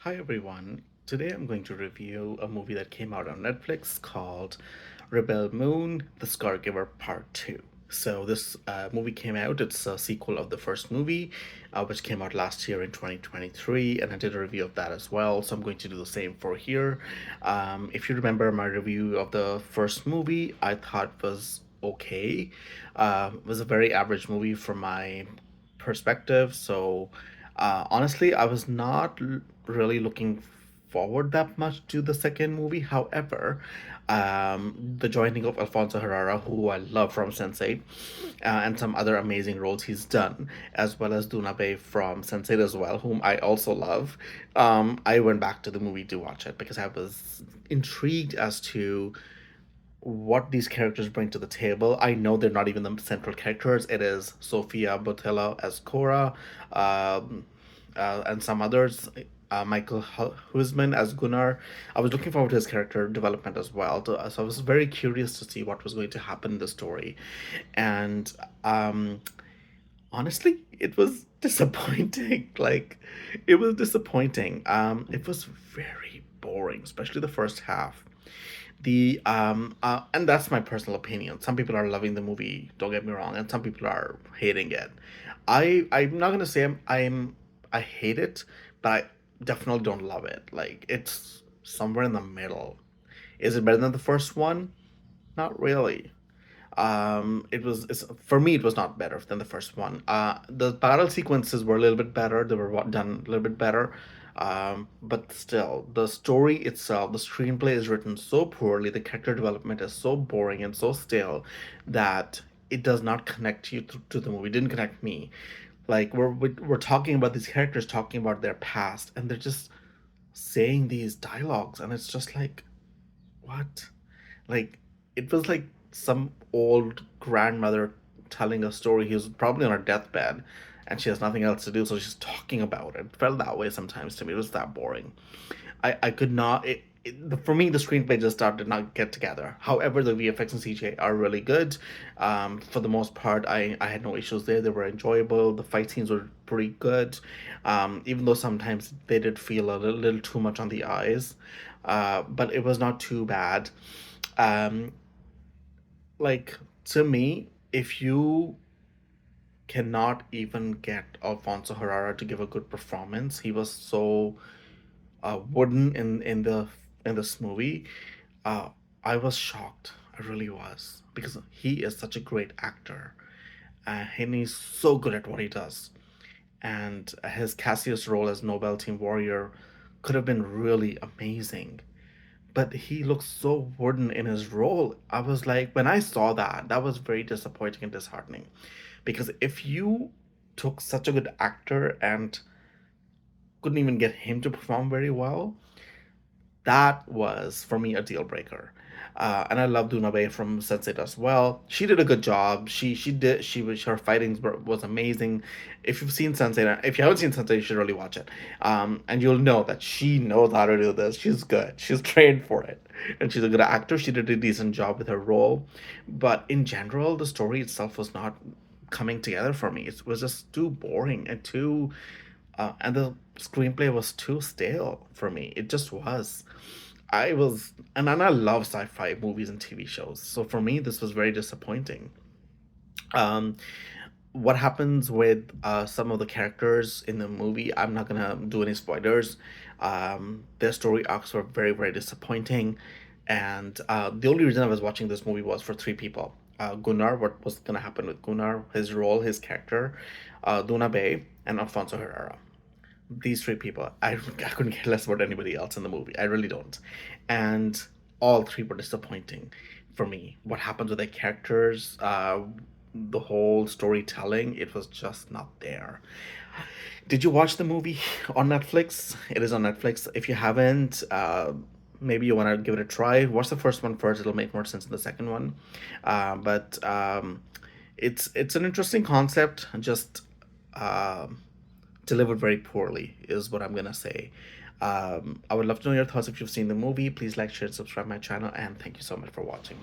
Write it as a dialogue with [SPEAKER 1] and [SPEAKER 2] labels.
[SPEAKER 1] Hi everyone. Today I'm going to review a movie that came out on Netflix called Rebel Moon: The Scargiver Part 2. So this movie came out. It's a sequel of the first movie, which came out last year in 2023, and I did a review of that as well. So I'm going to do the same for here. If you remember my review of the first movie, I thought was okay. It was a very average movie from my perspective. So honestly, I was not really looking forward that much to the second movie. However, the joining of Alfonso Herrera, who I love from Sense8, and some other amazing roles he's done, as well as Dunabe from Sense8 as well, whom I also love. I went back to the movie to watch it because I was intrigued as to what these characters bring to the table. I know they're not even the central characters. It is Sofia Boutella as Cora, um, and some others. Michael Huisman as Gunnar. I was looking forward to his character development as well. So I was very curious to see what was going to happen in the story, and um, honestly, it was disappointing. Like, it was disappointing. It was very boring, especially the first half. And that's my personal opinion. Some people are loving the movie, don't get me wrong, and some people are hating it. I'm not gonna say I hate it, but I definitely don't love it. Like, it's somewhere in the middle. Is it better than the first one? Not really. For me, it was not better than the first one. The battle sequences were a little bit better. They were done a little bit better. But still, the story itself, the screenplay is written so poorly, the character development is so boring and so stale that it does not connect you to the movie. It didn't connect me. Like, we're talking about these characters talking about their past, and they're just saying these dialogues, and it's just like, what? Like, it was like some old grandmother telling a story. He was probably on her deathbed and she has nothing else to do, so she's talking about it. It felt that way sometimes to me. It was that boring. I could not. For me, the screenplay just did not get together. However, the VFX and CGI are really good. For the most part, I had no issues there. They were enjoyable. The fight scenes were pretty good, even though sometimes they did feel a little too much on the eyes. But it was not too bad. Um, like, to me, if you cannot even get Alfonso Herrera to give a good performance, he was so wooden in this movie. Uh, I was shocked. I really was, because he is such a great actor, and he's so good at what he does. And his Cassius role as Nobel Team Warrior could have been really amazing, but he looks so wooden in his role. I was like, when I saw that, that was very disappointing and disheartening. Because if you took such a good actor and couldn't even get him to perform very well, that was for me a deal breaker. And I love Dunabe from Sense8 as well. She did a good job. She was her fighting was amazing. If you've seen Sense8, if you haven't seen Sense8, you should really watch it. And you'll know that she knows how to do this. She's good. She's trained for it, and she's a good actor. She did a decent job with her role, but in general, the story itself was not coming together for me. It was just too boring and too and the screenplay was too stale for me. It just was. And I love sci-fi movies and TV shows. So for me, this was very disappointing. Um, what happens with some of the characters in the movie? I'm not gonna do any spoilers. Their story arcs were very, very disappointing, and the only reason I was watching this movie was for three people. Gunnar, what was gonna happen with Gunnar, his role, his character, Duna Bay, and Alfonso Herrera. These three people. I couldn't care less about anybody else in the movie. I really don't. And all three were disappointing for me. What happens with their characters, the whole storytelling, it was just not there. Did you watch the movie on Netflix? It is on Netflix. If you haven't, maybe you want to give it a try. Watch the first one first. It'll make more sense in the second one. But it's an interesting concept. Just delivered very poorly is what I'm gonna say. I would love to know your thoughts if you've seen the movie. Please like, share, and subscribe my channel, and thank you so much for watching.